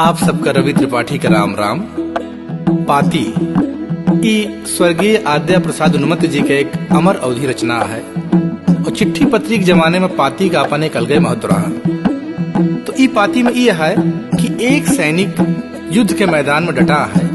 आप सबका रवि त्रिपाठी का राम राम। पाती ई स्वर्गीय आद्या प्रसाद उन्मत्त जी का एक अमर अवधि रचना है और चिट्ठी पत्री के जमाने में पाती का अपन एक अलगे महत्व रहा। तो ई पाती में यह है कि एक सैनिक युद्ध के मैदान में डटा है,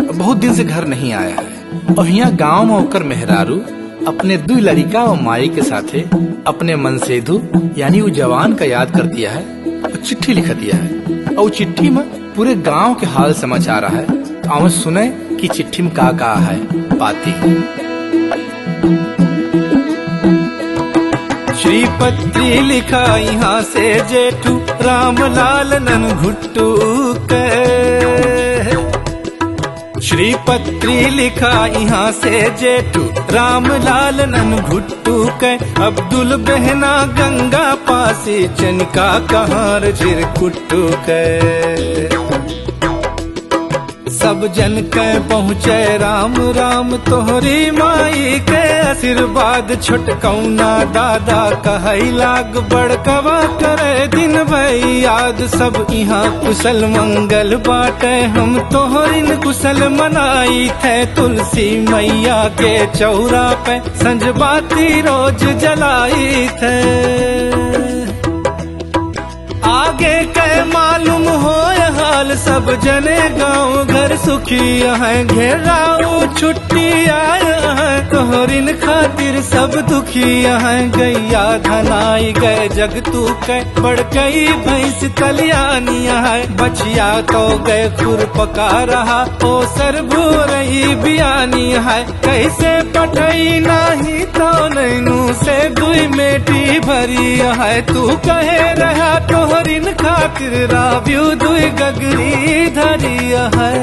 बहुत दिन से घर नहीं आया है और यहाँ गांव में होकर मेहरारू अपने दो लड़का और माई के साथे अपने मन सेधु यानी वो जवान का याद कर दिया है और चिट्ठी लिख दिया है और चिट्ठी में पूरे गांव के हाल समाचार है। तो आओ सुने कि चिट्ठी में का है। पाती श्री पत्री लिखा यहाँ से जेठू रामलाल नन घुट्टू के। श्री पत्री लिखा यहाँ से जेठू रामलाल नन घुट्टू के। अब्दुल बहना गंगा पासी चनका कहार झिर कुट्टू के। सब जन के पहुँचे राम राम तोहरी माई के आशीर्वाद छोटकौना दादा कहई लाग बड़कवा करे दिन भई याद। सब यहाँ कुशल मंगल बाटे हम तोहरिन कुशल मनाई थे। तुलसी मैया के चौरा पे संजबाती रोज जलाई थे। आगे के मालूम हो हाल सब जने गाँव घर सुखी है। घेराऊ छुट्टी आया है तोहरिन खातिर सब दुखी है। गैया धनाई गए जग तू के बढ़ गई भैंस कलियानिया है। बचिया तो गए खुर पका रहा ओ सर भू रही बियानी है। कैसे पठई नहीं तो नैनू से दुई मेटी भरी है। तू कहे रहा तोहरिन खातिर राव्यू दुई गगरी धरिया है।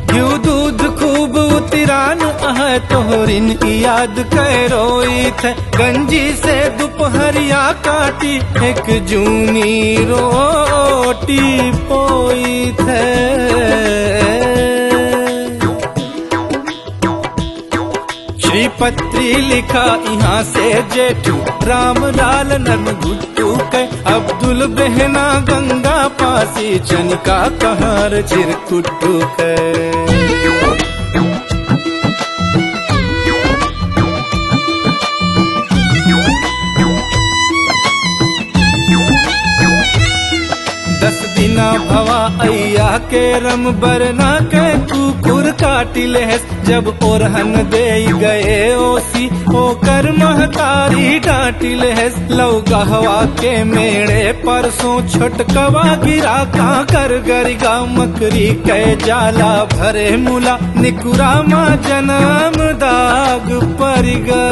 घ्यू दूध खूब उतिरान है तोहरिन याद कै रोई थे। गंजी से दोपहरिया काटी एक जूनी रोटी पोई थे। श्री पत्री लिखा यहाँ से जेठू रामलाल नन घुट्टू के। अब्दुल बहना गंगा पासी चनका कहार चिरकुट्टू के। भवा अय्या के रम बरना के कुकुर काटिल है। जब ओरहन दे गए ओसी ओकर महतारी डांटिल है। लौगहवा के मेड़े परसों छोटकवा गिरा काकर गरिगा। मकरी के जाला भरे मुला निकुरा माँ जन्म दाग परिगा।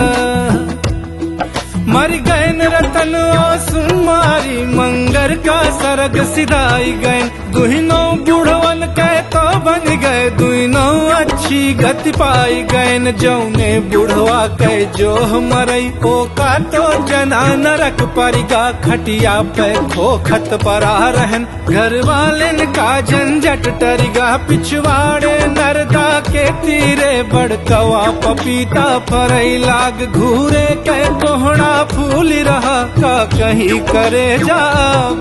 मर गए रतन सुमारी मंगर का सरग सिधाई गए। दुहिनो बुढ़वन के तो बन गए दुहिनो अच्छी गति पाई गए। जौने बुढ़वा के जो मरई ओ का तो जना नरक परिगा। खटिया पे खोखत परा रहन घर वालेन का झंझट टरिगा। पिछवाड़े नरदा के तीरे बड़कवा पपीता फरई लाग। घूरे के कोहड़ा फूल रहा का कहीं करे जा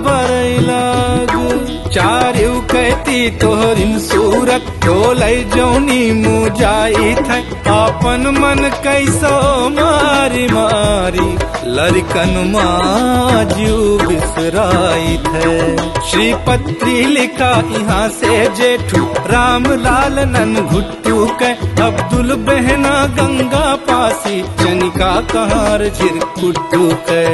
बरई लाग। चारिउ कहती तोहरिन सूरत डोलई जौनी मुजाई थे। आपन मन कैसो मारी मारी लड़कन माजू बिसराई थे। श्री पत्री लिखा यहाँ से जेठू रामलाल नन घुट्टू के। अब्दुल बहना गंगा पासी चनिका कहार चिरकुट्टू के।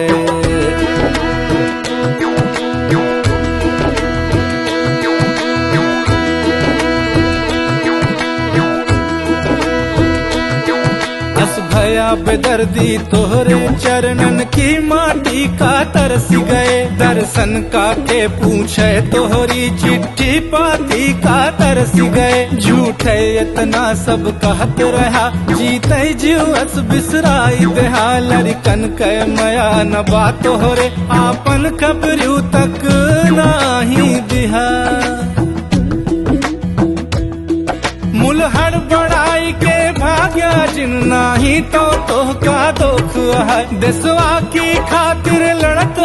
भया बेदर्दी तोहरे चरणन की माटी का तरस गए। दर्शन का के पूछे तोहरी चिट्ठी पाती का तरस गए। झूठे इतना सब कहत रहा जीते जीवस बिसराई देहा। लड़कन के मया न बात तोहरे आपन खबरू तक नाही दिहा। मुलहड़ बड़ाई के भाग्या जिन नाही तो तोहका दुख है। देशवा की खातिर लड़त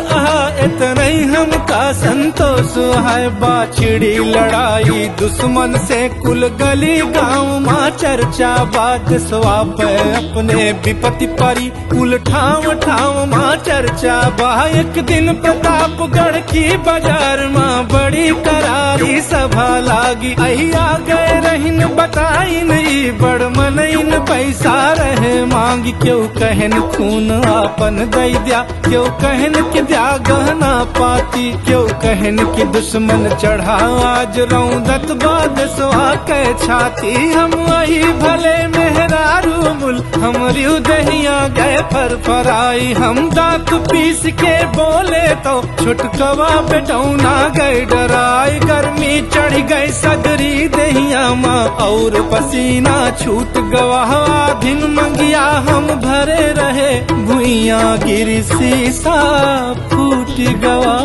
इतने हमका संतोष है। बाछड़ी लड़ाई दुश्मन से कुल गली गांव माँ चर्चा बात स्वाप अपने विपत्ति परी कुल ठाव ठाव माँ चर्चा बा। एक दिन प्रतापगढ़ की बाजार माँ बड़ी करारी सभा लागी। अहिया गए रहीन बताई नहीं बड़ मनइन पैसा रहे मांगी। क्यों कहन खून आपन दई दिया, क्यों कहन कि द्या गहना पाती, क्यों कहन कि दुश्मन चढ़ा आज रौदत बाद स्वा के छाती। हम वही भले मेहरारू मुल हमरी दहिया गए फरफराई। हम दांत पीस के बोले तो छुटकवा बेटौना गए डराई। गर्मी चढ़ गई सगरी दहिया माँ और पसीना छूट गवा। दिन मंगिया हम भरे रहे भुइया गिरी शीशा फूट गवा।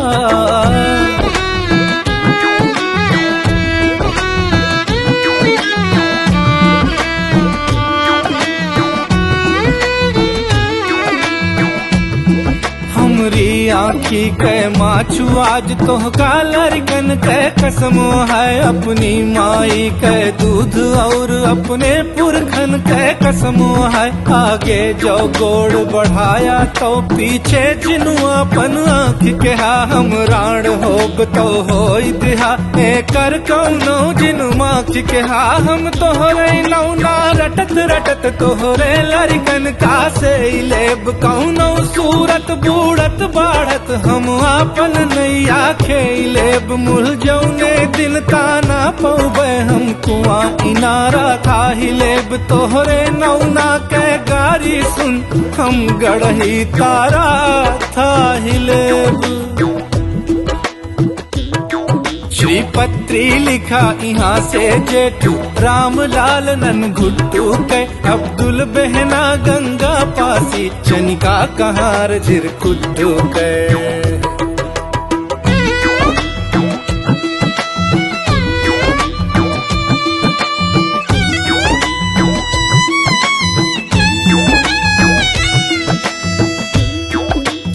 हमरी आँखी के माचू आज तोहका लड़कन के कसम है। अपनी माई के दूध और अपने पुरखन के कसम है। आगे जो गोड़ बढ़ाया तो पीछे जिनुआ अपन आँख के हा। हम राण होब तो होई दिहा कर कौनो जिनु माख के हा। हम तोहरे नौना रटत रटत तोहरे लड़कन का से लेब कौनो सूरत बूढ़त बाढ़त हम आपन नैया खेलेब। मुल जौने दिन ताना पौबे हम कुआं इनारा खाही लेब। तोहरे नौना के गारी सुन हम गढ़ही तारा थाही लेब। श्रीपत्री लिखा यहाँ से जेठू रामलाल नन घुट्टू के। अब्दुल बहना गंगा पासी चनिका कहार झिरकुट्टू के।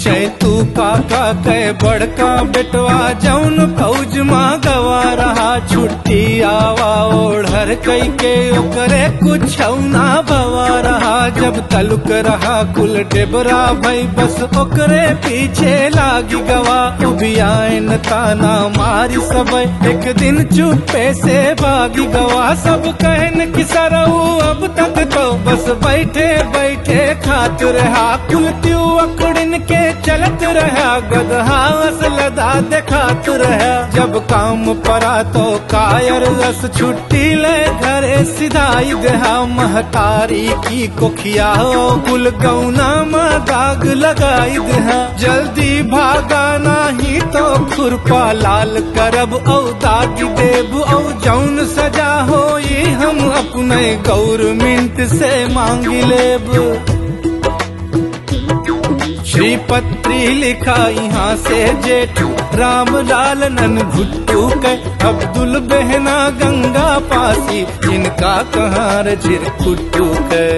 चैतू काका के बड़का बेटवा जौन फौज माँ गवा रहा। छुट्टी आवा ओढ़र कई के ओकरे कुछ ना भवा रहा। जब तलुक रहा कुल डेबरा भई बस ओकरे पीछे लागी गवा। उबियान ताना मारी सब एक दिन चुप्पे से भागी गवा। सब कहन कि सरऊ अब तक तो बस बैठे बैठे खात रहा। कुल त्यू अकड़िन के चलत रहा गदहा असलदा देखात रहा। जब काम परा तो कायर रस छुट्टी ले घरे सिधाई देहा। महतारी की कोखिया हो कुल गौना में दाग लगाई देहा। जल्दी भागा नहीं तो खुरपा लाल करब औ दागी देब औ जौन सजा हो ये हम अपने गवर्नमेंट से मांगी लेब। श्रीपत्री लिखा यहाँ से जेठू रामलाल नन भुट्टू के। अब्दुल बहना गंगा पासी जिनका कहार झिरकुट्टू के।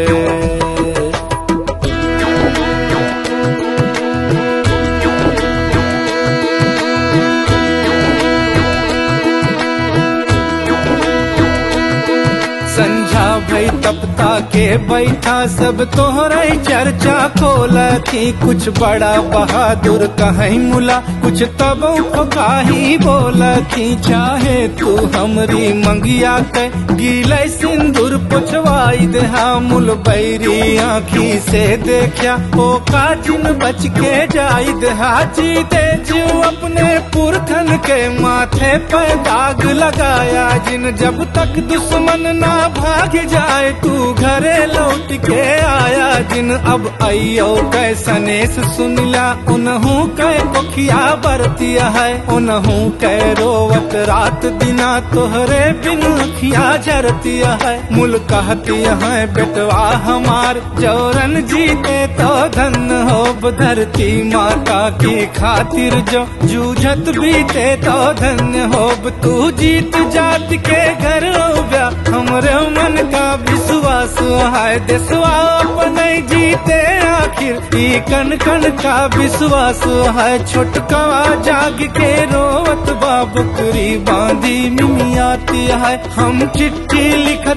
संझा भई तपता के बैठा सब तोहरे चर्चा खोला थी। कुछ बड़ा बहादुर कहीं मुला कुछ तब काही बोला थी। चाहे तू हमरी मंगिया के गीले सिंदूर पुछवाई देहा। मुल बैरी आँखी से देखा ओ काचिन बच के जाई देहा। जीते जीव अपने पुरखन के माथे पे दाग लगाया। जिन जब तक दुश्मन ना भाग जाए तू घरे लौट के आया। जिन अब आइयो कैसनेस सुनिला उनहू कै कोखिया बरतिया है। उनहू कै रोवत रात दिना तोहरे बिन अखिया झरतिया है। मुल कहतिया है बेटवा हमार जौरन जीते तो धन हो। धरती माता की खातिर जो जूझत बीते तो धन्य हो। तू जीत जात के घर हो गया हमरे मन का विश्वास है। देशवा अपने जीते आखिर ई कण कण का विश्वास है। छोटकवा जाग के रोवत बा बकरी बांधी मिमियाती है। हम चिट्ठी लिखत